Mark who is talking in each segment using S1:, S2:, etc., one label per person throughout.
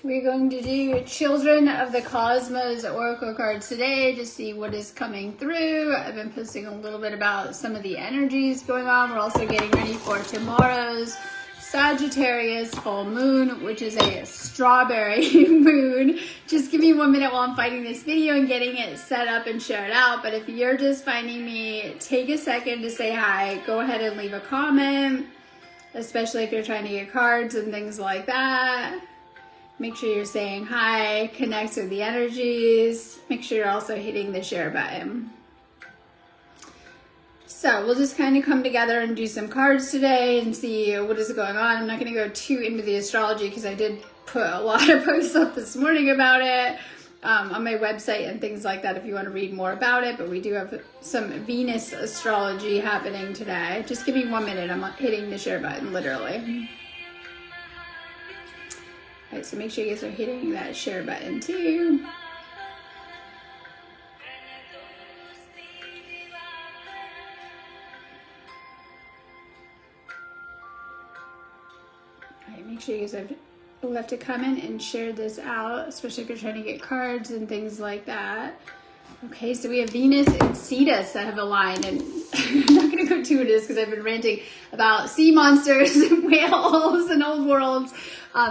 S1: We're going to do Children of the Cosmos Oracle cards today to see what is coming through. I've been posting a little bit about some of the energies going on. We're also getting ready for tomorrow's Sagittarius full moon, which is a strawberry moon. Just give me 1 minute while I'm finding this video and getting it set up and shared out. But if you're just finding me, take a second to say hi. Go ahead and leave a comment, especially if you're trying to get cards and things like that. Make sure you're saying hi, connect with the energies. Make sure you're also hitting the share button. So we'll just kind of come together and do some cards today and see what is going on. I'm not going to go too into the astrology because I did put a lot of posts up this morning about it on my website and things like that if you want to read more about it. But we do have some Venus astrology happening today. Just give me 1 minute. I'm hitting the share button literally. All right, so make sure you guys are hitting that share button too. All right, make sure you guys have left a comment and shared this out, especially if you're trying to get cards and things like that. Okay, so we have Venus and Cetus that have aligned, and I'm not going to go too into this because I've been ranting about sea monsters and whales and old worlds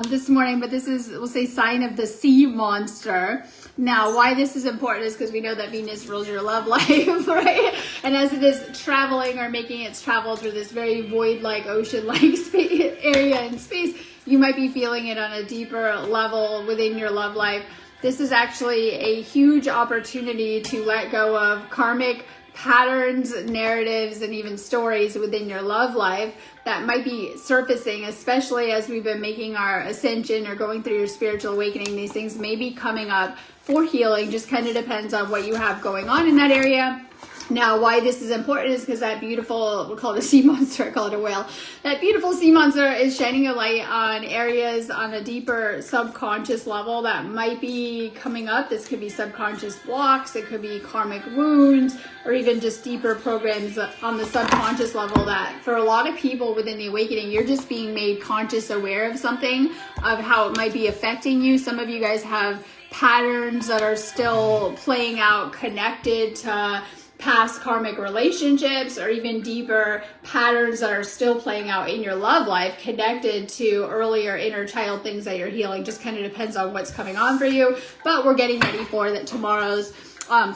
S1: this morning, but this is, we'll say, sign of the sea monster. Now, why this is important is because we know that Venus rules your love life, right? And as it is traveling or making its travel through this very void-like, ocean-like area in space, you might be feeling it on a deeper level within your love life. This is actually a huge opportunity to let go of karmic patterns, narratives, and even stories within your love life that might be surfacing, especially as we've been making our ascension or going through your spiritual awakening. These things may be coming up for healing. Just kind of depends on what you have going on in that area. Now, why this is important is because that beautiful, we'll call it a sea monster, I call it a whale. That beautiful sea monster is shining a light on areas on a deeper subconscious level that might be coming up. This could be subconscious blocks, it could be karmic wounds, or even just deeper programs on the subconscious level that for a lot of people within the awakening, you're just being made conscious aware of something, of how it might be affecting you. Some of you guys have patterns that are still playing out connected to past karmic relationships, or even deeper patterns that are still playing out in your love life connected to earlier inner child things that you're healing. Just kind of depends on what's coming on for you. But we're getting ready for that tomorrow's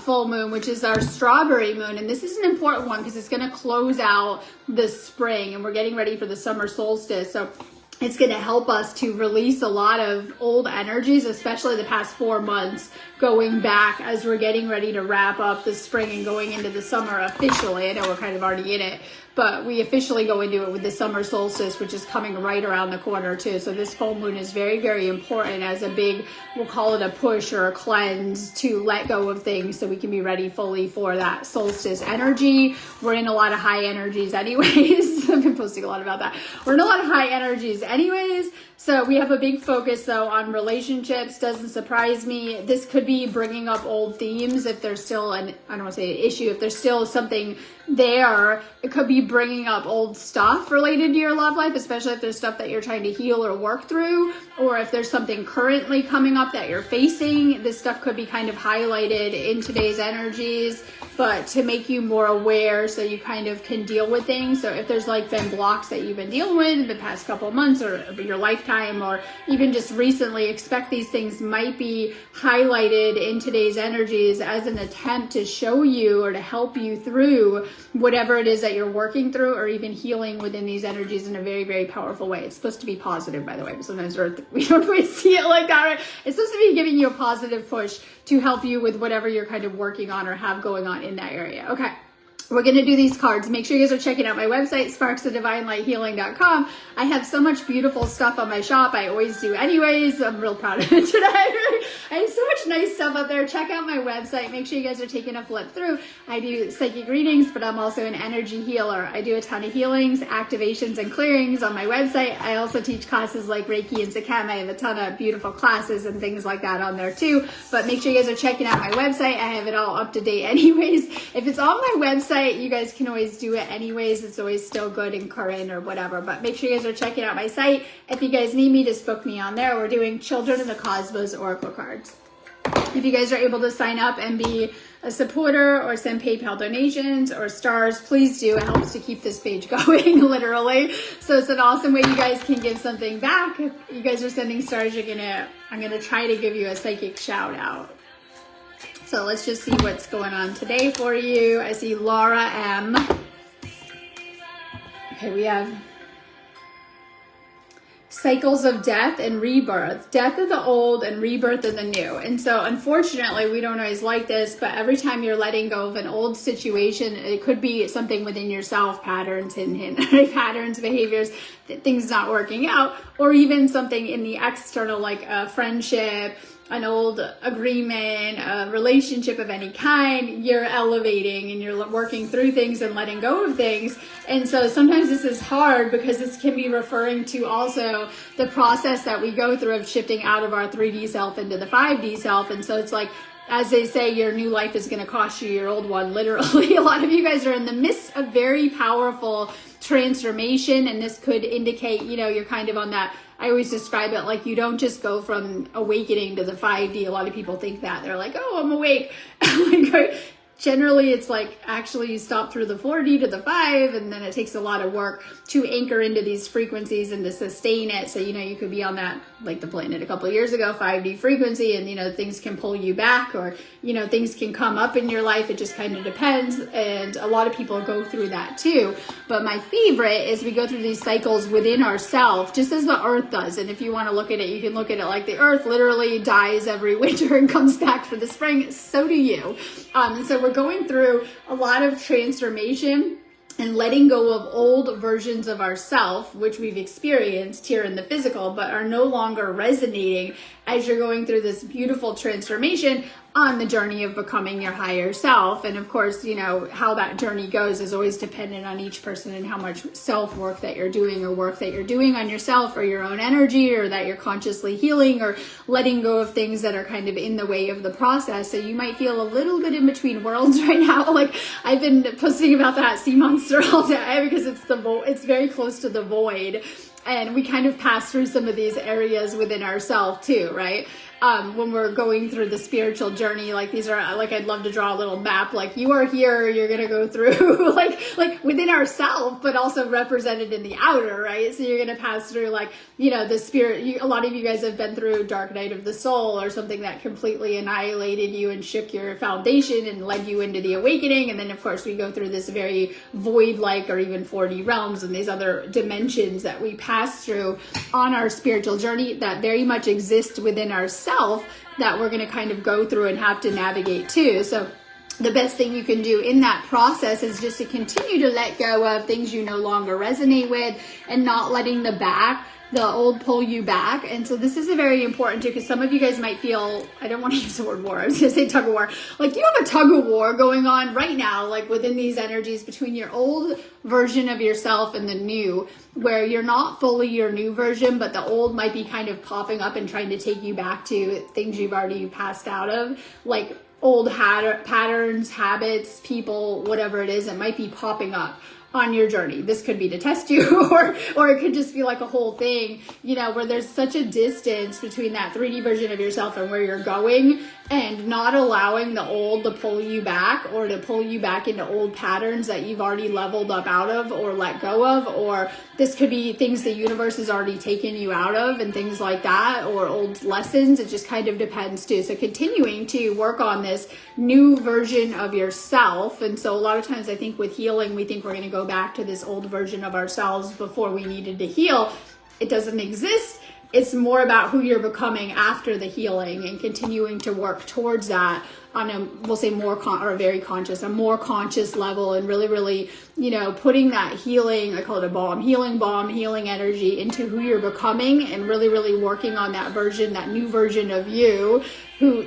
S1: full moon, which is our strawberry moon. And this is an important one because it's going to close out the spring and we're getting ready for the summer solstice. So it's going to help us to release a lot of old energies, especially the past 4 months going back as we're getting ready to wrap up the spring and going into the summer officially. I know we're kind of already in it, but we officially go into it with the summer solstice, which is coming right around the corner too. So this full moon is very, very important as a big, we'll call it a push or a cleanse to let go of things so we can be ready fully for that solstice energy. We're in a lot of high energies anyways. I've been posting a lot about that. We're in a lot of high energies anyways. So we have a big focus though on relationships. Doesn't surprise me. This could be bringing up old themes if there's still an, I don't want to say an issue, if there's still something there. It could be bringing up old stuff related to your love life, especially if there's stuff that you're trying to heal or work through, or if there's something currently coming up that you're facing. This stuff could be kind of highlighted in today's energies, but to make you more aware so you kind of can deal with things. So if there's like been blocks that you've been dealing with in the past couple of months or your lifetime, or even just recently, expect these things might be highlighted in today's energies as an attempt to show you or to help you through whatever it is that you're working through, or even healing within these energies in a very, very powerful way. It's supposed to be positive, by the way, but sometimes we don't always see it like that, right? It's supposed to be giving you a positive push to help you with whatever you're kind of working on or have going on in that area. Okay. We're going to do these cards. Make sure you guys are checking out my website, sparksofdivinelighthealing.com. I have so much beautiful stuff on my shop. I always do anyways. I'm real proud of it today. I have so much nice stuff up there. Check out my website. Make sure you guys are taking a flip through. I do psychic readings, but I'm also an energy healer. I do a ton of healings, activations, and clearings on my website. I also teach classes like Reiki and Sakam. I have a ton of beautiful classes and things like that on there too. But make sure you guys are checking out my website. I have it all up to date anyways. If it's on my website, website. You guys can always do it anyways. It's always still good and current or whatever. But make sure you guys are checking out my site. If you guys need me, just book me on there. We're doing Children of the Cosmos Oracle cards. If you guys are able to sign up and be a supporter or send PayPal donations or stars, please do. It helps to keep this page going, literally. So it's an awesome way you guys can give something back. If you guys are sending stars, I'm gonna try to give you a psychic shout out. So let's just see what's going on today for you. I see Laura M. Okay, we have cycles of death and rebirth, death of the old and rebirth of the new. And so unfortunately, we don't always like this, but every time you're letting go of an old situation, it could be something within yourself, patterns, hidden patterns, behaviors, things not working out, or even something in the external, like a friendship, an old agreement, a relationship of any kind. You're elevating and you're working through things and letting go of things. And so sometimes this is hard because this can be referring to also the process that we go through of shifting out of our 3D self into the 5D self. And so it's like, as they say, your new life is going to cost you your old one, literally. A lot of you guys are in the midst of very powerful transformation, and this could indicate, you're kind of on that. I always describe it like you don't just go from awakening to the 5D. A lot of people think that. They're like, oh, I'm awake. Generally, it's like actually you stop through the 4D to the 5, and then it takes a lot of work to anchor into these frequencies and to sustain it. So, you could be on that, like the planet a couple of years ago, 5D frequency, and, things can pull you back, or, things can come up in your life. It just kind of depends. And a lot of people go through that too. But my favorite is we go through these cycles within ourselves, just as the earth does. And if you want to look at it, you can look at it like the earth literally dies every winter and comes back for the spring. So do you. And so we're going through a lot of transformation and letting go of old versions of ourself, which we've experienced here in the physical, but are no longer resonating as you're going through this beautiful transformation on the journey of becoming your higher self. And of course, how that journey goes is always dependent on each person and how much self-work that you're doing, or work that you're doing on yourself or your own energy, or that you're consciously healing or letting go of things that are kind of in the way of the process. So you might feel a little bit in between worlds right now. Like I've been posting about that sea monster all day because it's very close to the void. And we kind of pass through some of these areas within ourselves too, right? When we're going through the spiritual journey, like these are, like I'd love to draw a little map, like you are here, you're going to go through like within ourselves, but also represented in the outer, right? So you're going to pass through like, the spirit, a lot of you guys have been through dark night of the soul, or something that completely annihilated you and shook your foundation and led you into the awakening. And then of course we go through this very void-like, or even 4D realms and these other dimensions that we pass through on our spiritual journey that very much exist within ourselves, that we're going to kind of go through and have to navigate too. So the best thing you can do in that process is just to continue to let go of things you no longer resonate with, and not letting the old pull you back. And so this is a very important too, because some of you guys might feel, I don't want to use the word war, I was going to say tug of war. Like you have a tug of war going on right now, like within these energies between your old version of yourself and the new, where you're not fully your new version, but the old might be kind of popping up and trying to take you back to things you've already passed out of, like old patterns, habits, people, whatever it is, it might be popping up on your journey. This could be to test you, or it could just be like a whole thing, where there's such a distance between that 3D version of yourself and where you're going, and not allowing the old to pull you back, or to pull you back into old patterns that you've already leveled up out of or let go of. Or this could be things the universe has already taken you out of and things like that, or old lessons. It just kind of depends too. So continuing to work on this new version of yourself. And so a lot of times I think with healing, we think we're going to go back to this old version of ourselves before we needed to heal. It doesn't exist. It's more about who you're becoming after the healing, and continuing to work towards that on a, we'll say more a more conscious level, and really, really, putting that healing, I call it a balm, healing energy into who you're becoming, and really, really working on that version, that new version of you,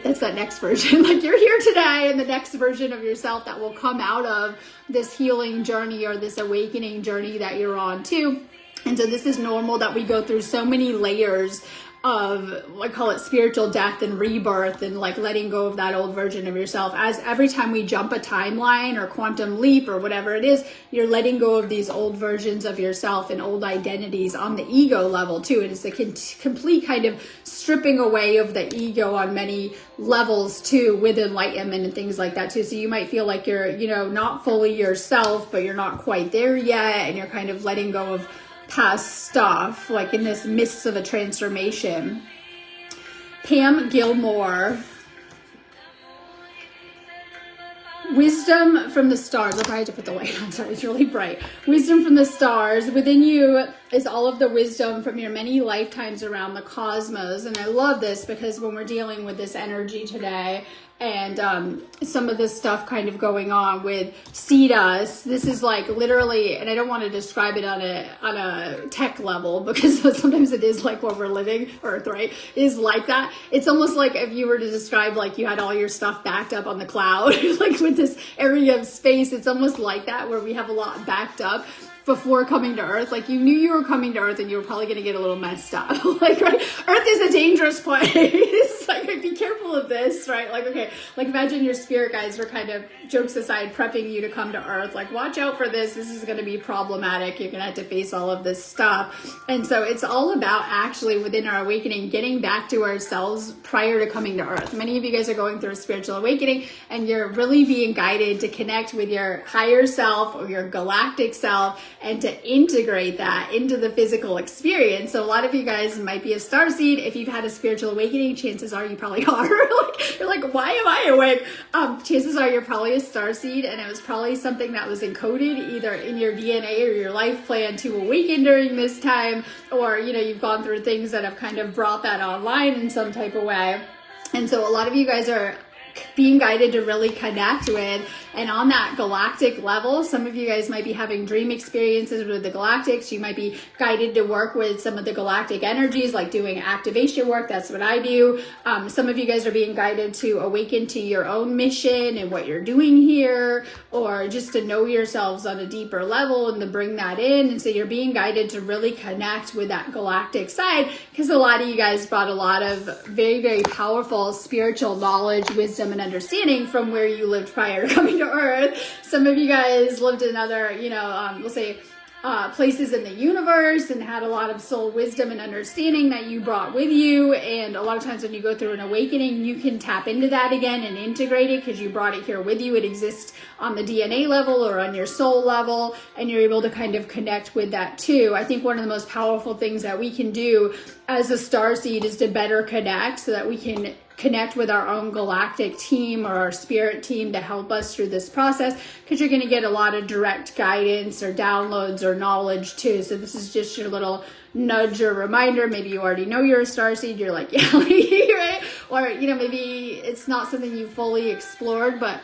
S1: that's that next version. Like you're here today, and the next version of yourself that will come out of this healing journey or this awakening journey that you're on too. And so this is normal that we go through so many layers I call it spiritual death and rebirth, and like letting go of that old version of yourself. As every time we jump a timeline or quantum leap or whatever it is, you're letting go of these old versions of yourself and old identities on the ego level too. It is a complete kind of stripping away of the ego on many levels too, with enlightenment and things like that too. So you might feel like you're, you know, not fully yourself, but you're not quite there yet, and you're kind of letting go of past stuff, like in this midst of a transformation. Pam Gilmore, wisdom from the stars. I'll probably have to put the light on, sorry, it's really bright. Wisdom from the stars. Within you is all of the wisdom from your many lifetimes around the cosmos. And I love this because when we're dealing with this energy today, and some of this stuff kind of going on with Cetus, this is like literally, and I don't want to describe it on a tech level, because sometimes it is like where we're living, Earth, right, is like that. It's almost like if you were to describe like you had all your stuff backed up on the cloud, like with this area of space, it's almost like that, where we have a lot backed up before coming to Earth. Like you knew you were coming to Earth and you were probably going to get a little messed up. Like, right? Earth is a dangerous place. Like, be careful of this, right? Like, okay, like imagine your spirit guides were kind of, jokes aside, prepping you to come to Earth. Like, watch out for this. This is going to be problematic. You're going to have to face all of this stuff. And so it's all about actually within our awakening, getting back to ourselves prior to coming to Earth. Many of you guys are going through a spiritual awakening, and you're really being guided to connect with your higher self or your galactic self, and to integrate that into the physical experience. So a lot of you guys might be a starseed. If you've had a spiritual awakening, chances are you probably are. Like, you're like, why am I awake? Chances are you're probably a starseed, and it was probably something that was encoded either in your DNA or your life plan to awaken during this time, or, you know, you've gone through things that have kind of brought that online in some type of way. And so a lot of you guys are being guided to really connect with, and on that galactic level, some of you guys might be having dream experiences with the galactics. You might be guided to work with some of the galactic energies, like doing activation work. That's what I do. Some of you guys are being guided to awaken to your own mission and what you're doing here, or just to know yourselves on a deeper level and to bring that in. And so you're being guided to really connect with that galactic side, because a lot of you guys brought a lot of very, very powerful spiritual knowledge, wisdom, and understanding from where you lived prior to coming to Earth. Some of you guys lived in other, you know, we'll say places in the universe, and had a lot of soul wisdom and understanding that you brought with you. And a lot of times when you go through an awakening, you can tap into that again and integrate it, because you brought it here with you. It exists on the DNA level or on your soul level, and you're able to kind of connect with that too. I think one of the most powerful things that we can do as a starseed is to better connect, so that we can connect with our own galactic team or our spirit team to help us through this process, because you're going to get a lot of direct guidance or downloads or knowledge too. So this is just your little nudge or reminder. Maybe you already know you're a starseed, you're like, yeah, right? Or, you know, maybe it's not something you fully explored, but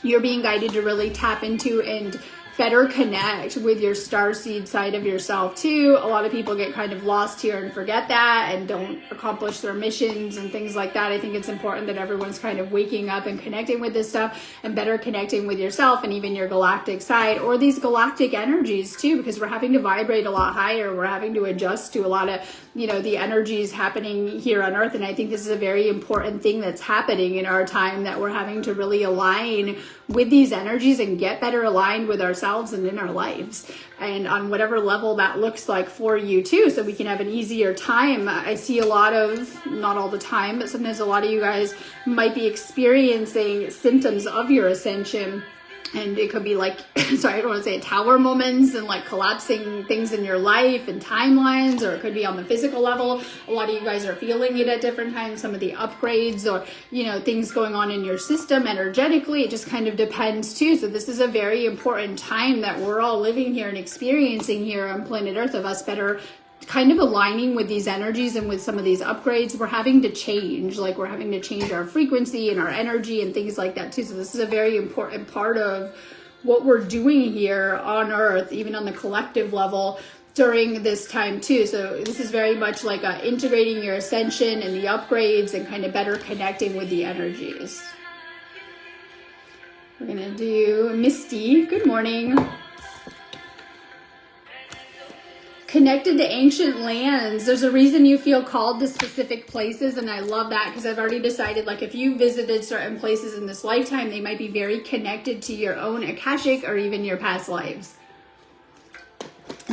S1: you're being guided to really tap into and better connect with your starseed side of yourself too. A lot of people get kind of lost here and forget that and don't accomplish their missions and things like that. I think it's important that everyone's kind of waking up and connecting with this stuff, and better connecting with yourself and even your galactic side, or these galactic energies too, because we're having to vibrate a lot higher. We're having to adjust to a lot of, you know, the energies happening here on Earth. And I think this is a very important thing that's happening in our time, that we're having to really align with these energies and get better aligned with ourselves and in our lives, and on whatever level that looks like for you too, so we can have an easier time. I see a lot of, not all the time, but sometimes a lot of you guys might be experiencing symptoms of your ascension. And it could be like, sorry, I don't want to say tower moments and like collapsing things in your life and timelines, or it could be on the physical level. A lot of you guys are feeling it at different times, some of the upgrades, or, you know, things going on in your system energetically. It just kind of depends too. So this is a very important time that we're all living here and experiencing here on planet Earth, of us better kind of aligning with these energies and with some of these upgrades. We're having to change, like we're having to change our frequency and our energy and things like that too. So this is a very important part of what we're doing here on Earth, even on the collective level during this time too. So this is very much like integrating your ascension and the upgrades, and kind of better connecting with the energies. We're gonna do Misty. Good morning. connected to ancient lands. There's a reason you feel called to specific places, and I love that because I've already decided, like, if you visited certain places in this lifetime, they might be very connected to your own Akashic or even your past lives.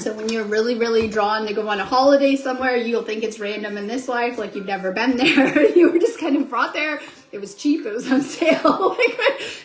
S1: So when you're really, really drawn to go on a holiday somewhere, you'll think it's random in this life, like you've never been there. You were just kind of brought there. It was cheap. It was on sale.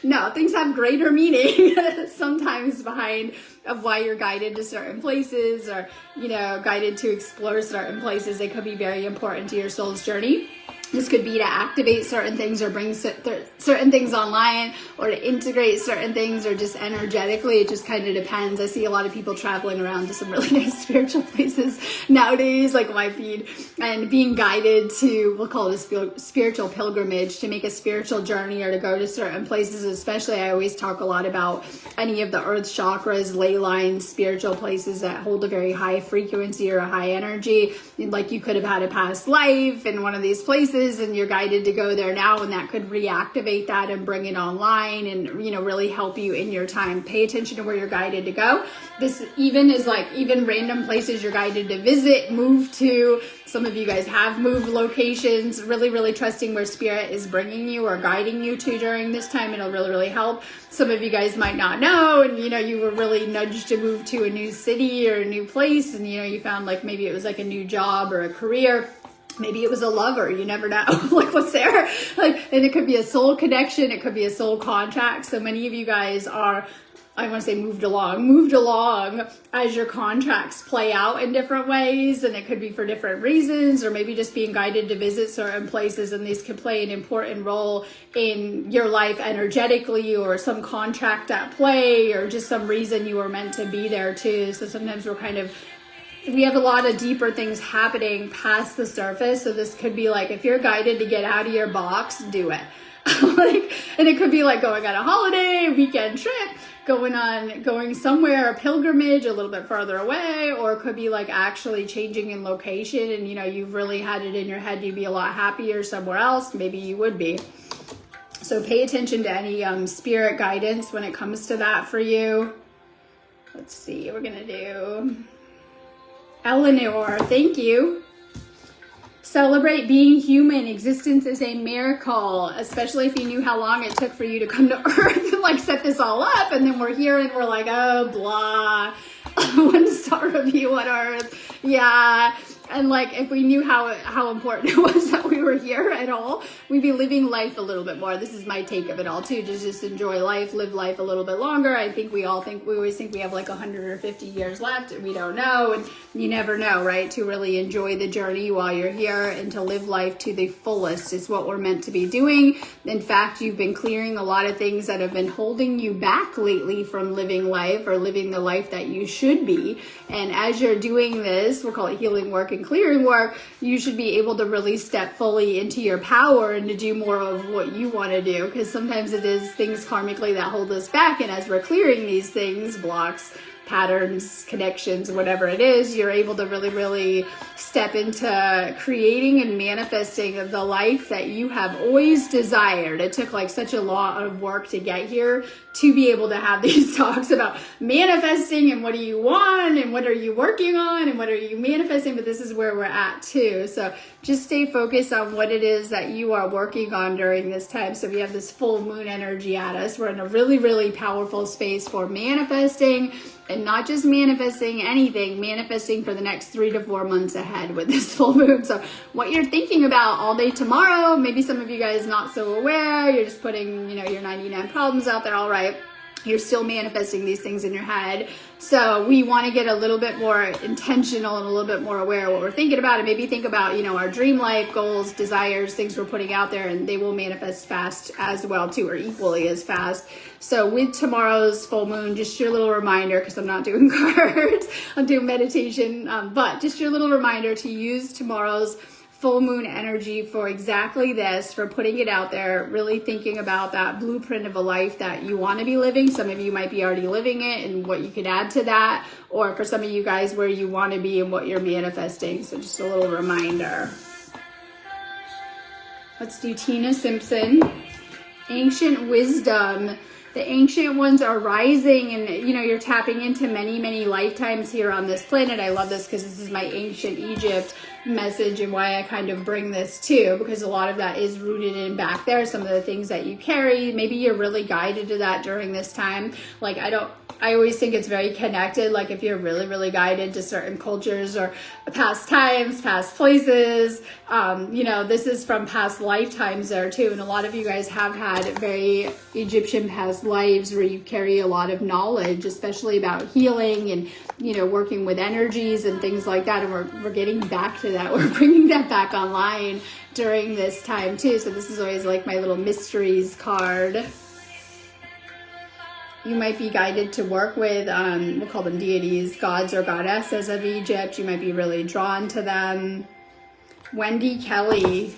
S1: No, things have greater meaning sometimes behind of why you're guided to certain places, or, you know, guided to explore certain places. It could be very important to your soul's journey. This could be to activate certain things or bring certain things online, or to integrate certain things, or just energetically. It just kind of depends. I see a lot of people traveling around to some really nice spiritual places nowadays, like my feed, and being guided to, we'll call it a spiritual pilgrimage, to make a spiritual journey or to go to certain places. Especially, I always talk a lot about any of the earth chakras, ley lines, spiritual places that hold a very high frequency or a high energy. Like you could have had a past life in one of these places, and you're guided to go there now, and that could reactivate that and bring it online and, you know, really help you in your time. Pay attention to where you're guided to go. This even is like even random places you're guided to visit, move to. Some of you guys have moved locations. Really, really trusting where spirit is bringing you or guiding you to during this time. It'll really, really help. Some of you guys might not know, and, you know, you were really nudged to move to a new city or a new place, and, you know, you found like maybe it was like a new job or a career. Maybe it was a lover, you never know, like what's there. Like, and it could be a soul connection, it could be a soul contract. So many of you guys are, I want to say moved along as your contracts play out in different ways, and it could be for different reasons, or maybe just being guided to visit certain places, and these could play an important role in your life energetically, or some contract at play, or just some reason you were meant to be there too. So sometimes we have a lot of deeper things happening past the surface. So this could be like, if you're guided to get out of your box, do it. And it could be like going on a holiday, weekend trip, going somewhere, a pilgrimage a little bit further away, or it could be like actually changing in location, and, you know, you've really had it in your head you'd be a lot happier somewhere else. Maybe you would be. So pay attention to any spirit guidance when it comes to that for you. Let's see, we're gonna do Eleanor, thank you. Celebrate being human. Existence is a miracle, especially if you knew how long it took for you to come to Earth and like set this all up, and then we're here and we're like, oh, blah, 1 star review on Earth. Yeah. And like, if we knew how important it was that we were here at all, we'd be living life a little bit more. This is my take of it all too, to just enjoy life, live life a little bit longer. I think we always think we have like 150 years left, and we don't know, and you never know, right? To really enjoy the journey while you're here and to live life to the fullest is what we're meant to be doing. In fact, you've been clearing a lot of things that have been holding you back lately from living life or living the life that you should be. And as you're doing this, we'll call it healing work and clearing work, you should be able to really step fully into your power and to do more of what you want to do, because sometimes it is things karmically that hold us back, and as we're clearing these things, blocks, patterns, connections, whatever it is, you're able to really, really step into creating and manifesting the life that you have always desired. It took like such a lot of work to get here to be able to have these talks about manifesting and what do you want and what are you working on and what are you manifesting, but this is where we're at too. So just stay focused on what it is that you are working on during this time. So we have this full moon energy at us. We're in a really, really powerful space for manifesting, and not just manifesting anything, manifesting for the next 3 to 4 months ahead with this full moon. So what you're thinking about all day tomorrow, maybe some of you guys not so aware, you're just putting, your 99 problems out there, all right. You're still manifesting these things in your head. So we want to get a little bit more intentional and a little bit more aware of what we're thinking about, and maybe think about, our dream life, goals, desires, things we're putting out there, and they will manifest fast as well too, or equally as fast. So with tomorrow's full moon, just your little reminder, because I'm not doing cards, I'm doing meditation, but just your little reminder to use tomorrow's full moon energy for exactly this, for putting it out there, really thinking about that blueprint of a life that you want to be living. Some of you might be already living it and what you could add to that, or for some of you guys where you want to be and what you're manifesting. So just a little reminder. Let's do Tina Simpson. Ancient wisdom. The ancient ones are rising, and you're tapping into many, many lifetimes here on this planet. I love this because this is my ancient Egypt message and why I kind of bring this too, because a lot of that is rooted in back there, some of the things that you carry. Maybe you're really guided to that during this time. Like I always think it's very connected. Like if you're really, really guided to certain cultures or past times, past places, this is from past lifetimes there too. And a lot of you guys have had very Egyptian past lives where you carry a lot of knowledge, especially about healing and, working with energies and things like that. And we're getting back to that. We're bringing that back online during this time too. So this is always like my little mysteries card. You might be guided to work with, we'll call them deities, gods or goddesses of Egypt. You might be really drawn to them. Wendy Kelly.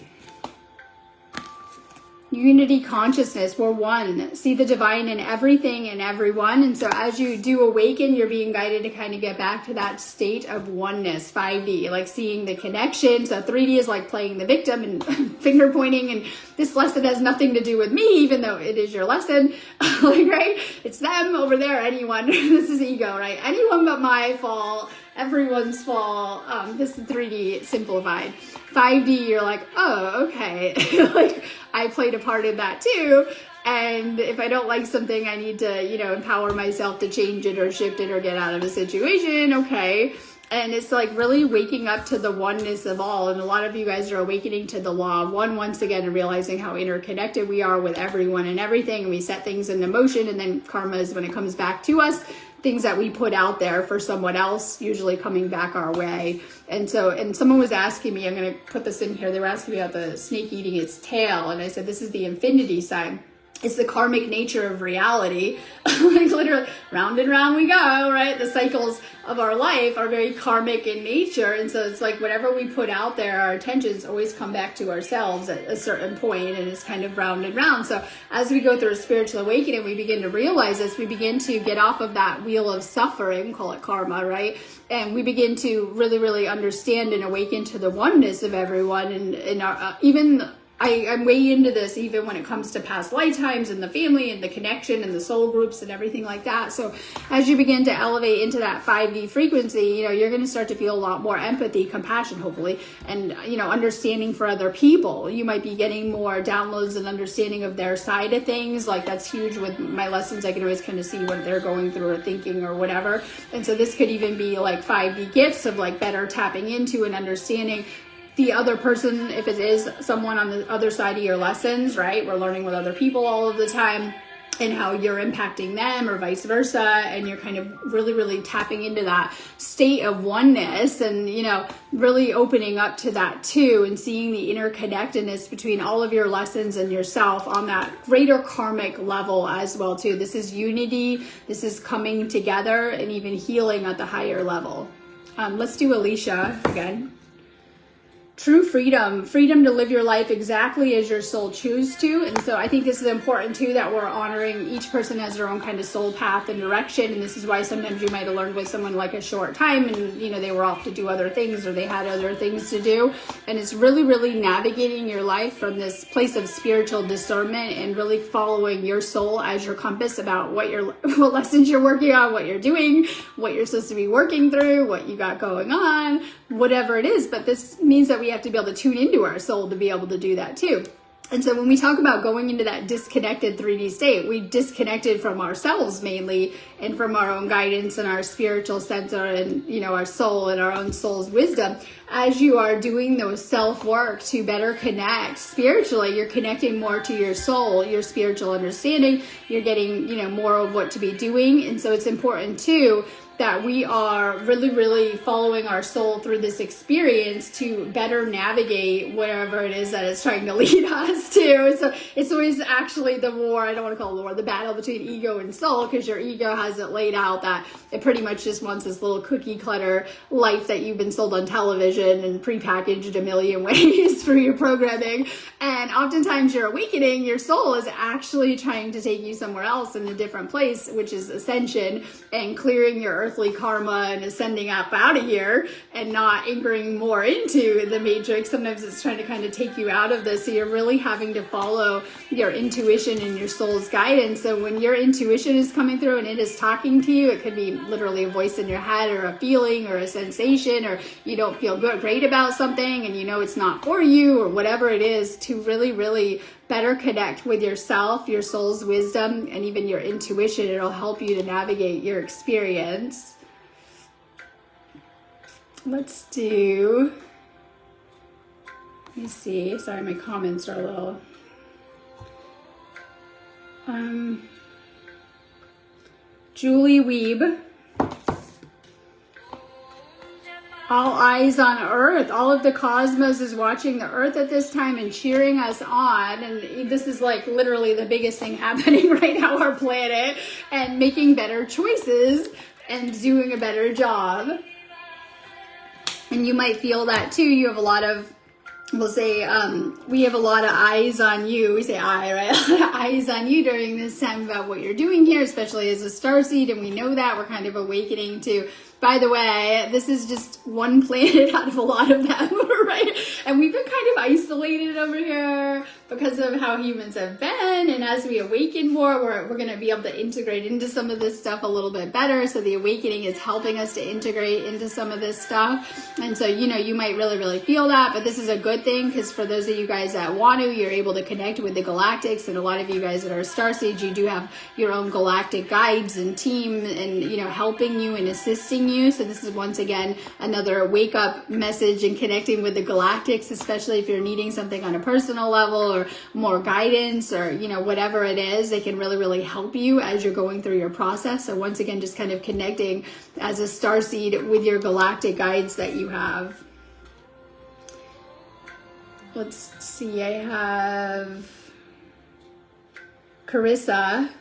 S1: Unity consciousness, we're one. See the divine in everything and everyone. And so as you do awaken, you're being guided to kind of get back to that state of oneness, 5D, like seeing the connection. So 3D is like playing the victim and finger pointing. And this lesson has nothing to do with me, even though it is your lesson. Right? It's them over there, anyone. This is ego, right? Anyone but my fault. Everyone's fault. This is 3D simplified. 5D, you're like, oh, okay. Like I played a part in that too. And if I don't like something, I need to, empower myself to change it or shift it or get out of a situation. Okay. And it's like really waking up to the oneness of all. And a lot of you guys are awakening to the law of one once again and realizing how interconnected we are with everyone and everything. And we set things into motion. And then karma is when it comes back to us. Things that we put out there for someone else, usually coming back our way. And someone was asking me, I'm going to put this in here. They were asking me about the snake eating its tail. And I said, this is the infinity sign. It's the karmic nature of reality. Like literally round and round we go, right? The cycles of our life are very karmic in nature. And so it's like whatever we put out there, our attentions always come back to ourselves at a certain point, and it's kind of round and round. So as we go through a spiritual awakening, we begin to realize this, we begin to get off of that wheel of suffering, call it karma, right? And we begin to really, really understand and awaken to the oneness of everyone. And our, I'm way into this even when it comes to past lifetimes and the family and the connection and the soul groups and everything like that. So as you begin to elevate into that 5D frequency, you're going to start to feel a lot more empathy, compassion, hopefully, and, understanding for other people. You might be getting more downloads and understanding of their side of things. Like that's huge with my lessons. I can always kind of see what they're going through or thinking or whatever. And so this could even be like 5D gifts of like better tapping into and understanding the other person, if it is someone on the other side of your lessons, right? We're learning with other people all of the time and how you're impacting them or vice versa. And you're kind of really, really tapping into that state of oneness and, really opening up to that too and seeing the interconnectedness between all of your lessons and yourself on that greater karmic level as well too. This is unity. This is coming together and even healing at the higher level. Let's do Alicia again. True freedom to live your life exactly as your soul chooses to. And so I think this is important too, that we're honoring each person has their own kind of soul path and direction. And this is why sometimes you might have learned with someone like a short time and, they were off to do other things or they had other things to do. And it's really, really navigating your life from this place of spiritual discernment and really following your soul as your compass about what lessons you're working on, what you're doing, what you're supposed to be working through, what you got going on, whatever it is. But this means that we have to be able to tune into our soul to be able to do that too. And so when we talk about going into that disconnected 3D state, we disconnected from ourselves mainly and from our own guidance and our spiritual center and, our soul and our own soul's wisdom. As you are doing those self-work to better connect spiritually, you're connecting more to your soul, your spiritual understanding. You're getting, more of what to be doing. And so it's important too that we are really, really following our soul through this experience to better navigate whatever it is that it's trying to lead us to. So it's always actually the war, I don't want to call it the war, the battle between ego and soul, because your ego has it laid out that it pretty much just wants this little cookie cutter life that you've been sold on television and prepackaged a million ways for your programming. And oftentimes you're awakening, your soul is actually trying to take you somewhere else in a different place, which is Ascension and clearing your earthly karma and ascending up out of here and not anchoring more into the matrix. Sometimes it's trying to kind of take you out of this. So you're really having to follow your intuition and your soul's guidance. So when your intuition is coming through and it is talking to you, it could be literally a voice in your head or a feeling or a sensation, or you don't feel great about something and you know it's not for you or whatever it is, to really, really better connect with yourself, your soul's wisdom, and even your intuition. It'll help you to navigate your experience. Let me see. Sorry, my comments are a little... Julie Weeb. All eyes on Earth. All of the cosmos is watching the Earth at this time and cheering us on. And this is like literally the biggest thing happening right now, our planet, and making better choices and doing a better job. And you might feel that too. You have a lot of, we'll say, we have a lot of eyes on you. We say I, right? A lot of eyes on you during this time about what you're doing here, especially as a starseed. And we know that we're kind of awakening to, by the way, this is just one planet out of a lot of them, right? And we've been kind of isolated over here because of how humans have been. And as we awaken more, we're going to be able to integrate into some of this stuff a little bit better. So the awakening is helping us to integrate into some of this stuff. And so, you know, you might really, really feel that. But this is a good thing, because for those of you guys that want to, you're able to connect with the galactics. And a lot of you guys that are starseeds, you do have your own galactic guides and team and, you know, helping you and assisting you. So this is once again another wake up message and connecting with the galactics, especially if you're needing something on a personal level or more guidance or, you know, whatever it is. They can really, really help you as you're going through your process. So once again, just kind of connecting as a starseed with your galactic guides that you have. Let's see, I have Carissa.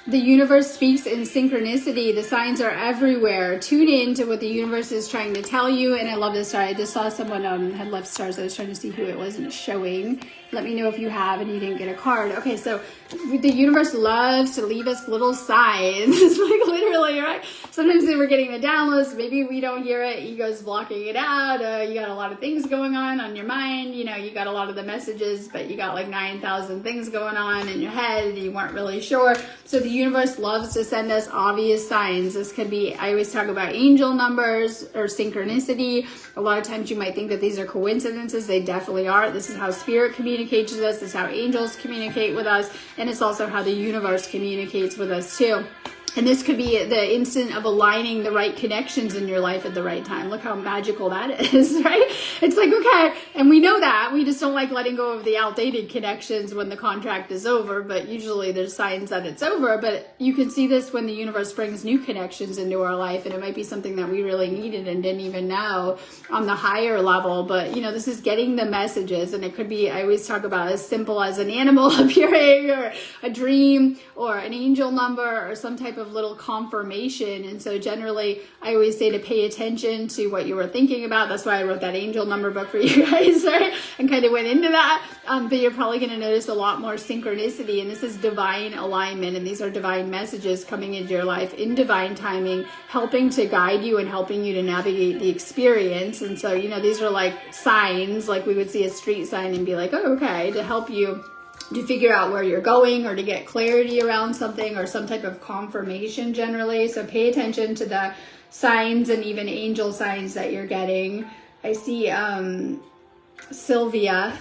S1: The universe speaks in synchronicity. The signs are everywhere. Tune in to what the universe is trying to tell you. And I love this star. I just saw someone had left stars. I was trying to see who it wasn't showing. Let me know if you have and you didn't get a card. Okay, so the universe loves to leave us little signs. Like literally, right? Sometimes we're getting the downloads. Maybe we don't hear it. Ego's blocking it out. You got a lot of things going on your mind. You know, you got a lot of the messages, but you got like 9,000 things going on in your head and you weren't really sure. So the universe loves to send us obvious signs. This could be, I always talk about angel numbers or synchronicity. A lot of times you might think that these are coincidences. They definitely are. This is how spirit communicates with us. This is how angels communicate with us. And it's also how the universe communicates with us too. And this could be the instant of aligning the right connections in your life at the right time. Look how magical that is, right? It's like, okay, and we know that. We just don't like letting go of the outdated connections when the contract is over, but usually there's signs that it's over. But you can see this when the universe brings new connections into our life, and it might be something that we really needed and didn't even know on the higher level. But, you know, this is getting the messages, and it could be, I always talk about as simple as an animal appearing or a dream or an angel number or some type of little confirmation. And so generally I always say to pay attention to what you were thinking about. That's why I wrote that angel number book for you guys, right? And kind of went into that. But you're probably going to notice a lot more synchronicity, and this is divine alignment, and these are divine messages coming into your life in divine timing, helping to guide you and helping you to navigate the experience. And so, you know, these are like signs, like we would see a street sign and be like, oh, okay, to help you to figure out where you're going or to get clarity around something or some type of confirmation generally. So pay attention to the signs and even angel signs that you're getting. I see Sylvia.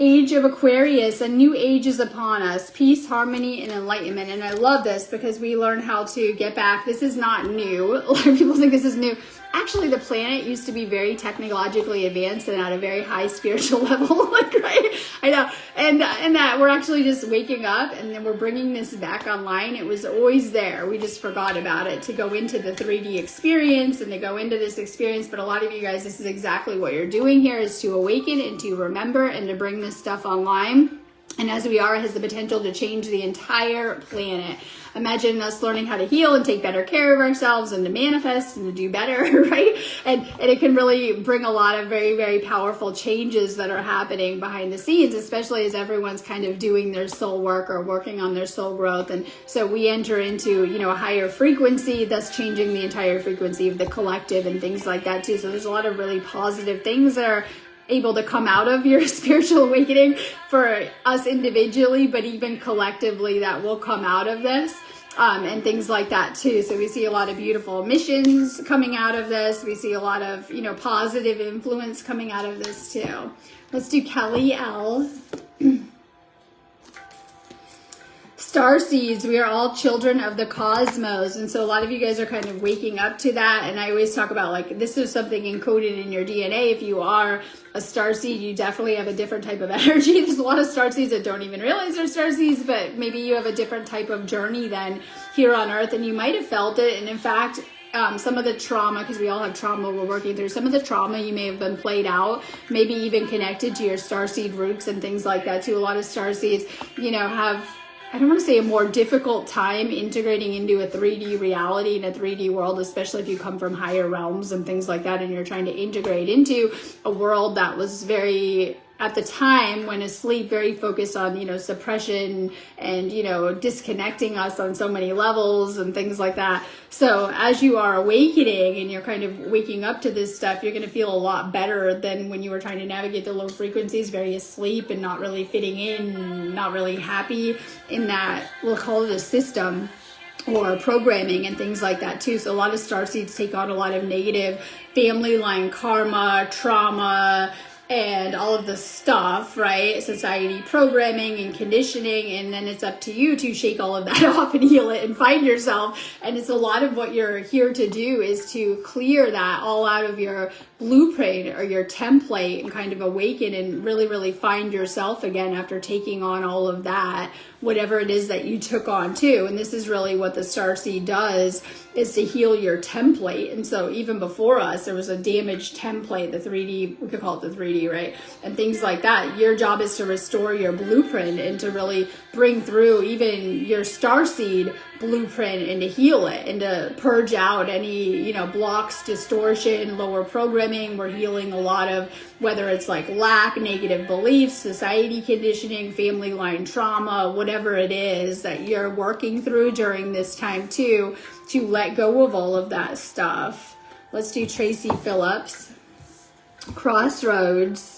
S1: Age of Aquarius, a new age is upon us. Peace, harmony, and enlightenment. And I love this because we learn how to get back. This is not new. A lot of people think this is new. Actually, the planet used to be very technologically advanced and at a very high spiritual level, like, right? I know. And that we're actually just waking up and then we're bringing this back online. It was always there. We just forgot about it to go into the 3D experience and to go into this experience. But a lot of you guys, this is exactly what you're doing here, is to awaken and to remember and to bring this stuff online. And as we are, it has the potential to change the entire planet. Imagine us learning how to heal and take better care of ourselves and to manifest and to do better, right? And it can really bring a lot of very, very powerful changes that are happening behind the scenes, especially as everyone's kind of doing their soul work or working on their soul growth. And so we enter into, a higher frequency, thus changing the entire frequency of the collective and things like that too. So there's a lot of really positive things that are able to come out of your spiritual awakening for us individually, but even collectively that will come out of this, and things like that too. So we see a lot of beautiful missions coming out of this. We see a lot of, positive influence coming out of this too. Let's do Kelly L. Star seeds, we are all children of the cosmos. And so a lot of you guys are kind of waking up to that. And I always talk about, like, this is something encoded in your DNA. If you are a star seed, you definitely have a different type of energy. There's a lot of star seeds that don't even realize they're star seeds, but maybe you have a different type of journey than here on Earth, and you might have felt it. And in fact, some of the trauma, because we all have trauma we're working through, some of the trauma you may have been played out, maybe even connected to your starseed roots and things like that too. A lot of starseeds, have, I don't want to say a more difficult time integrating into a 3D reality and a 3D world, especially if you come from higher realms and things like that, and you're trying to integrate into a world that was very, at the time when asleep, very focused on, suppression and, disconnecting us on so many levels and things like that. So as you are awakening and you're kind of waking up to this stuff, you're going to feel a lot better than when you were trying to navigate the low frequencies, very asleep and not really fitting in, not really happy in that, we'll call it a system or programming and things like that too. So a lot of starseeds take on a lot of negative family line karma, trauma, and all of the stuff, right? Society programming and conditioning, and then it's up to you to shake all of that off and heal it and find yourself. And it's a lot of what you're here to do is to clear that all out of your blueprint or your template and kind of awaken and really, really find yourself again after taking on all of that, whatever it is that you took on too. And this is really what the starseed does, is to heal your template. And so even before us, there was a damaged template, the 3D, we could call it the 3D, right? And things like that. Your job is to restore your blueprint and to really bring through even your starseed blueprint and to heal it and to purge out any, blocks, distortion, lower programming. We're healing a lot of, whether it's like lack, negative beliefs, society conditioning, family line trauma, whatever it is that you're working through during this time too, to let go of all of that stuff. Let's do Tracy Phillips. Crossroads.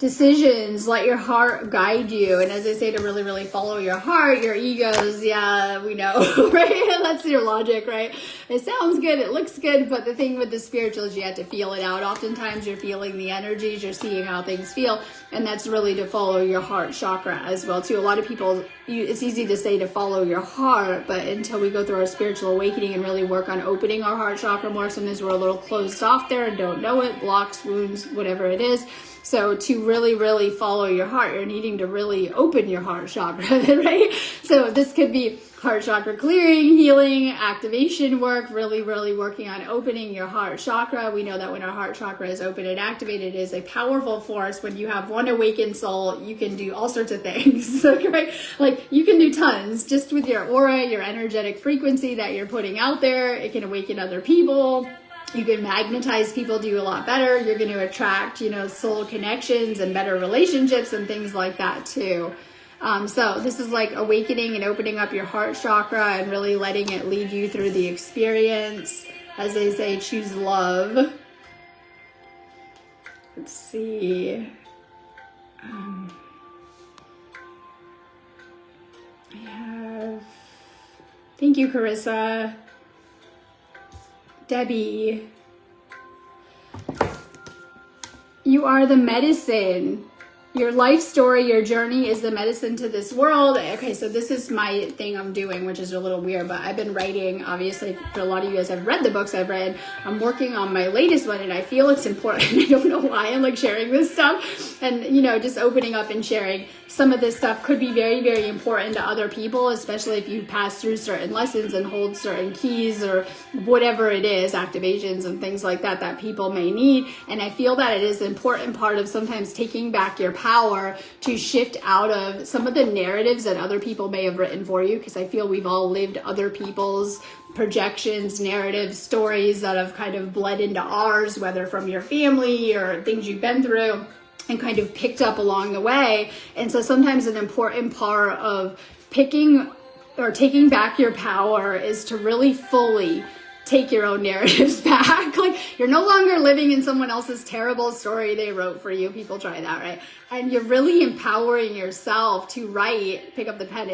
S1: Decisions, let your heart guide you. And as I say, to really, really follow your heart, your egos, yeah, we know, right? That's your logic, right? It sounds good, it looks good, but the thing with the spiritual is you have to feel it out. Oftentimes you're feeling the energies, you're seeing how things feel, and that's really to follow your heart chakra as well too. A lot of people, it's easy to say to follow your heart, but until we go through our spiritual awakening and really work on opening our heart chakra more, sometimes we're a little closed off there and don't know it, blocks, wounds, whatever it is. So to really, really follow your heart, you're needing to really open your heart chakra, right? So this could be heart chakra clearing, healing, activation work, really, really working on opening your heart chakra. We know that when our heart chakra is open and activated, it is a powerful force. When you have one awakened soul, you can do all sorts of things, right? Like you can do tons just with your aura, your energetic frequency that you're putting out there. It can awaken other people. You can magnetize people, do a lot better. You're going to attract, soul connections and better relationships and things like that too. So this is like awakening and opening up your heart chakra and really letting it lead you through the experience. As they say, choose love. Let's see. Thank you, Carissa. Debbie, you are the medicine. Your life story, your journey is the medicine to this world. Okay, so this is my thing I'm doing, which is a little weird, but I've been writing, obviously, for a lot of you guys have read the books I've read. I'm working on my latest one, and I feel it's important. I don't know why I'm like sharing this stuff. And, just opening up and sharing some of this stuff could be very, very important to other people, especially if you pass through certain lessons and hold certain keys or whatever it is, activations and things like that, that people may need. And I feel that it is an important part of sometimes taking back your power to shift out of some of the narratives that other people may have written for you, because I feel we've all lived other people's projections, narratives, stories that have kind of bled into ours, whether from your family or things you've been through and kind of picked up along the way. And so sometimes an important part of picking or taking back your power is to really fully take your own narratives back. Like, you're no longer living in someone else's terrible story they wrote for you. People try that, right? And you're really empowering yourself to write, pick up the pen,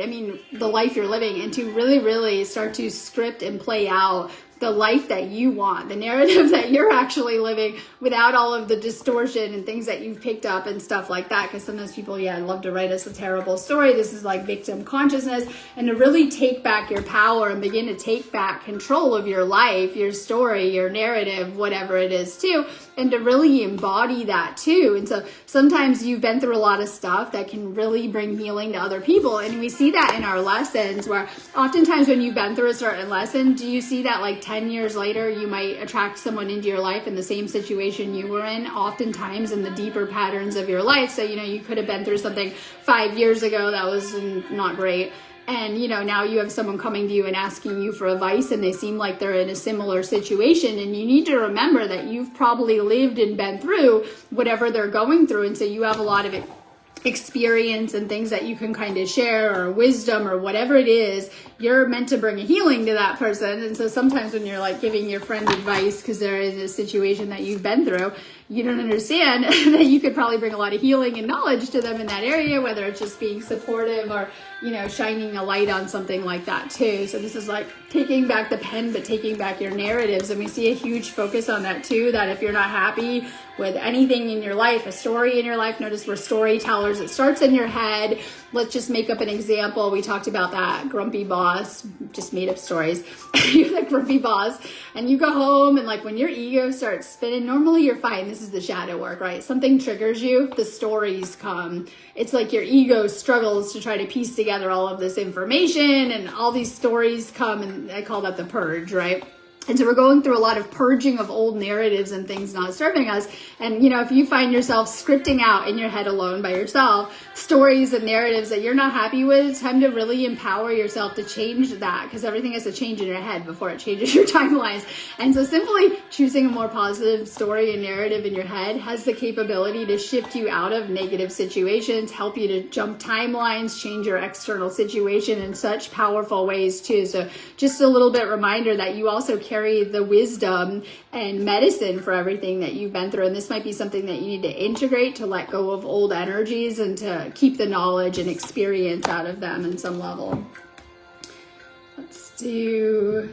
S1: the life you're living, and to really, really start to script and play out the life that you want, the narrative that you're actually living, without all of the distortion and things that you've picked up and stuff like that. Because sometimes people, love to write us a terrible story. This is like victim consciousness. And to really take back your power and begin to take back control of your life, your story, your narrative, whatever it is too, and to really embody that too. And so sometimes you've been through a lot of stuff that can really bring healing to other people. And we see that in our lessons, where oftentimes when you've been through a certain lesson, do you see that like 10 years later, you might attract someone into your life in the same situation you were in, oftentimes in the deeper patterns of your life. So, you could have been through something 5 years ago that was not great. And, now you have someone coming to you and asking you for advice, and they seem like they're in a similar situation. And you need to remember that you've probably lived and been through whatever they're going through. And so you have a lot of experience and things that you can kind of share, or wisdom, or whatever it is. You're meant to bring a healing to that person. And so sometimes when you're like giving your friend advice because they're in a situation that you've been through, you don't understand that you could probably bring a lot of healing and knowledge to them in that area, whether it's just being supportive or, shining a light on something like that too. So this is like taking back the pen, but taking back your narratives. And we see a huge focus on that too, that if you're not happy with anything in your life, a story in your life, notice we're storytellers. It starts in your head. Let's just make up an example. We talked about that grumpy boss, just made up stories. You're the grumpy boss and you go home, and like when your ego starts spinning, normally you're fine. This is the shadow work, right? Something triggers you, the stories come. It's like your ego struggles to try to piece together all of this information, and all these stories come, and I call that the purge, right? And so we're going through a lot of purging of old narratives and things not serving us. And, if you find yourself scripting out in your head alone by yourself, stories and narratives that you're not happy with, it's time to really empower yourself to change that, because everything has to change in your head before it changes your timelines. And so simply choosing a more positive story and narrative in your head has the capability to shift you out of negative situations, help you to jump timelines, change your external situation in such powerful ways too. So just a little bit reminder that you also carry the wisdom and medicine for everything that you've been through. And this might be something that you need to integrate to let go of old energies and to keep the knowledge and experience out of them in some level. Let's do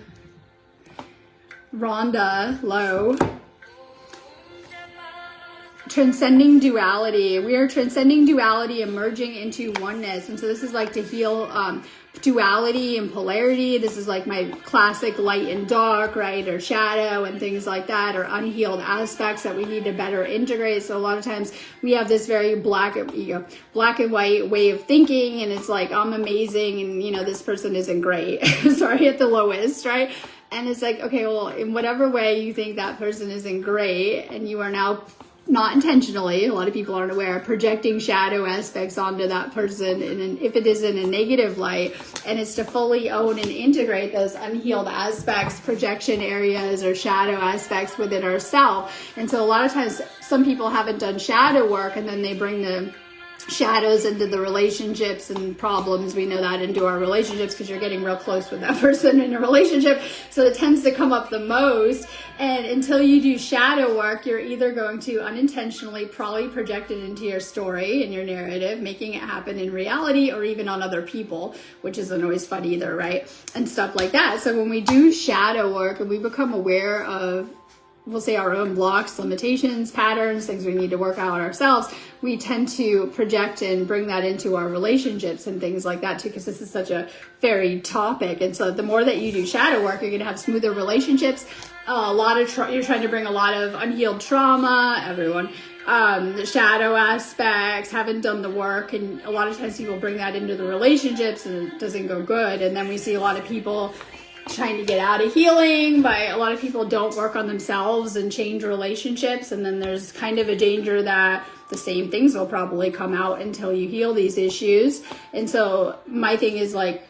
S1: Rhonda Lowe. Transcending duality. We are transcending duality, emerging into oneness. And so this is like to heal duality and polarity. This is like my classic light and dark, right? Or shadow and things like that, or unhealed aspects that we need to better integrate. So a lot of times we have this very black and white way of thinking, and it's like, I'm amazing, and this person isn't great. Sorry, at the lowest, right? And it's like, okay, well, in whatever way you think that person isn't great, and you are now not intentionally, a lot of people aren't aware, projecting shadow aspects onto that person, and if it is in a negative light, and it's to fully own and integrate those unhealed aspects, projection areas, or shadow aspects within ourselves. And so a lot of times some people haven't done shadow work, and then they bring the shadows into the relationships and problems. We know that into our relationships because you're getting real close with that person in a relationship. So it tends to come up the most. And until you do shadow work, you're either going to unintentionally probably project it into your story and your narrative, making it happen in reality, or even on other people, which isn't always fun either, right? And stuff like that. So when we do shadow work and we become aware of, we'll say, our own blocks, limitations, patterns, things we need to work out ourselves, we tend to project and bring that into our relationships and things like that too, because this is such a varied topic. And so the more that you do shadow work, you're going to have smoother relationships. You're trying to bring a lot of unhealed trauma, the shadow aspects, haven't done the work, and a lot of times people bring that into the relationships and it doesn't go good. And then we see a lot of people trying to get out of healing, but a lot of people don't work on themselves and change relationships. And then there's kind of a danger that the same things will probably come out until you heal these issues. And so my thing is like,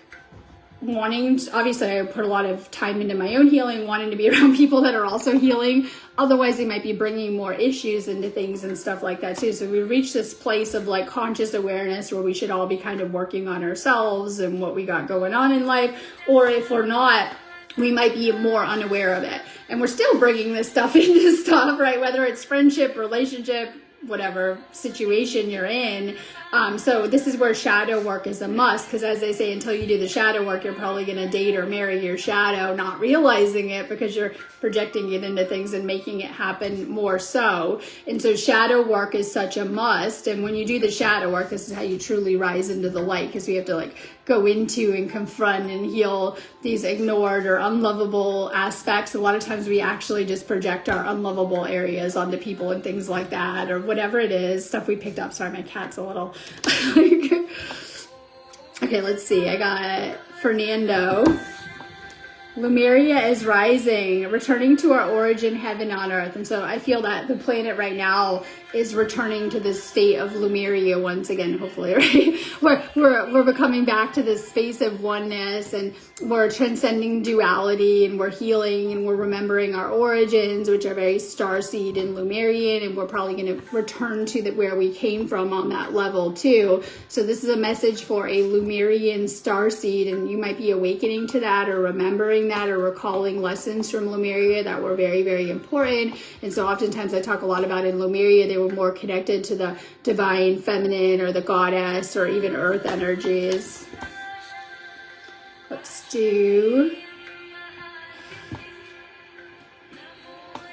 S1: obviously I put a lot of time into my own healing, wanting to be around people that are also healing. Otherwise they might be bringing more issues into things and stuff like that too. So we reach this place of like conscious awareness where we should all be kind of working on ourselves and what we got going on in life. Or if we're not, we might be more unaware of it. And we're still bringing this stuff into stuff, right? Whether it's friendship, relationship, whatever situation you're in. So this is where shadow work is a must, because as they say, until you do the shadow work, you're probably going to date or marry your shadow, not realizing it because you're projecting it into things and making it happen more so. And so shadow work is such a must. And when you do the shadow work, this is how you truly rise into the light, because we have to like go into and confront and heal these ignored or unlovable aspects. A lot of times we actually just project our unlovable areas onto people and things like that, or whatever it is, stuff we picked up. Sorry, my cat's a little okay, let's see. I got Fernando. Lemuria is rising, returning to our origin, heaven on earth. And so I feel that the planet right now is returning to this state of Lemuria once again, hopefully, right? We're becoming back to this space of oneness, and we're transcending duality, and we're healing, and we're remembering our origins, which are very starseed and Lemurian, and we're probably going to return to where we came from on that level too. So this is a message for a Lemurian starseed, and you might be awakening to that, or remembering that, or recalling lessons from Lemuria that were very, very important. And so oftentimes I talk a lot about in Lemuria, they were more connected to the divine feminine or the goddess or even earth energies. Let's do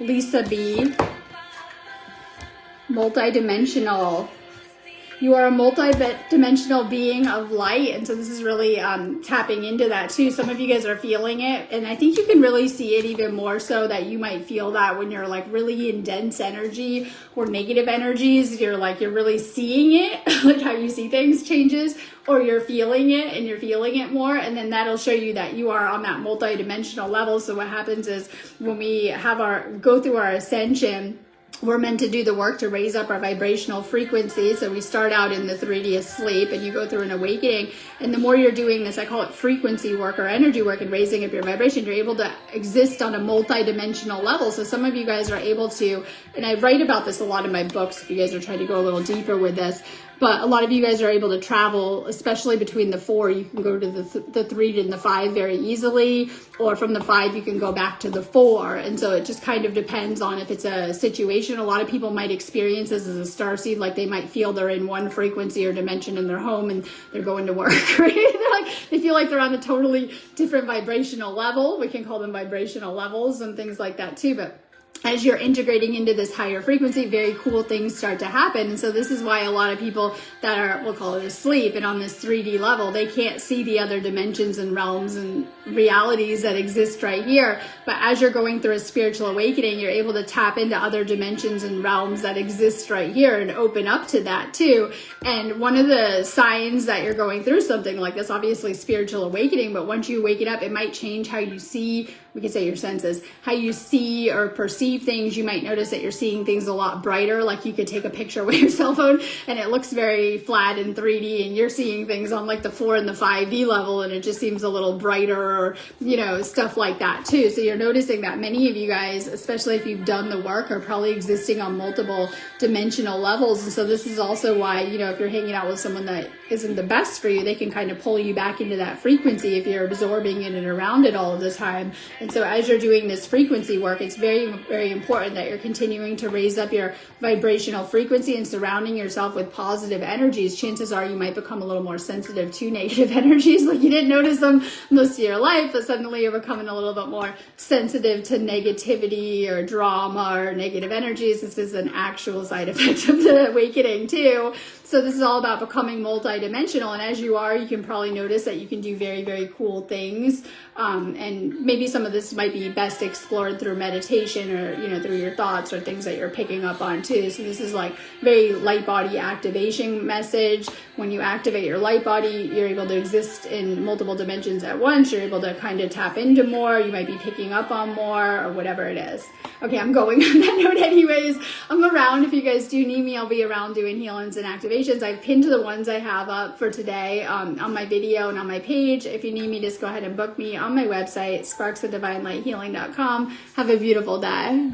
S1: Lisa B. Multidimensional. You are a multi-dimensional being of light. And so this is really tapping into that too. Some of you guys are feeling it. And I think you can really see it even more so that you might feel that when you're like really in dense energy or negative energies, you're really seeing it, like how you see things changes, or you're feeling it and you're feeling it more. And then that'll show you that you are on that multi-dimensional level. So what happens is when we go through our ascension, we're meant to do the work to raise up our vibrational frequency. So we start out in the 3D of sleep and you go through an awakening. And the more you're doing this, I call it frequency work or energy work and raising up your vibration, you're able to exist on a multi-dimensional level. So some of you guys are able to, and I write about this a lot in my books if you guys are trying to go a little deeper with this, but a lot of you guys are able to travel, especially between the 4. You can go to the 3 and the 5 very easily, or from the 5 you can go back to the 4. And so it just kind of depends on if it's a situation. A lot of people might experience this as a starseed, like they might feel they're in one frequency or dimension in their home and they're going to work, right? They feel like they're on a totally different vibrational level. We can call them vibrational levels and things like that too, but as you're integrating into this higher frequency, very cool things start to happen. And so this is why a lot of people that are, we'll call it asleep, and on this 3D level, they can't see the other dimensions and realms and realities that exist right here. But as you're going through a spiritual awakening, you're able to tap into other dimensions and realms that exist right here and open up to that too. And one of the signs that you're going through something like this, obviously spiritual awakening, but once you awaken up, it might change how you see, we could say your senses, how you see or perceive things. You might notice that you're seeing things a lot brighter, like you could take a picture with your cell phone and it looks very flat and 3D, and you're seeing things on like the 4 and the 5D level and it just seems a little brighter, or stuff like that too. So you're noticing that many of you guys, especially if you've done the work, are probably existing on multiple dimensional levels. And so this is also why, if you're hanging out with someone that isn't the best for you, they can kind of pull you back into that frequency if you're absorbing it and around it all of the time. And so as you're doing this frequency work, it's very, very important that you're continuing to raise up your vibrational frequency and surrounding yourself with positive energies. Chances are you might become a little more sensitive to negative energies. Like you didn't notice them most of your life, but suddenly you're becoming a little bit more sensitive to negativity or drama or negative energies. This is an actual side effect of the awakening too. So this is all about becoming multidimensional multidimensional, and as you are, you can probably notice that you can do very, very cool things. And maybe some of this might be best explored through meditation, or, you know, through your thoughts or things that you're picking up on too. So this is like very light body activation message. When you activate your light body, you're able to exist in multiple dimensions at once. You're able to kind of tap into more. You might be picking up on more, or whatever it is. Okay, I'm going on that note anyways. I'm around. If you guys do need me, I'll be around doing healings and activations. I've pinned the ones I have up for today on my video and on my page. If you need me, just go ahead and book me on my website, sparksofdivinelightshealing.com. Have a beautiful day.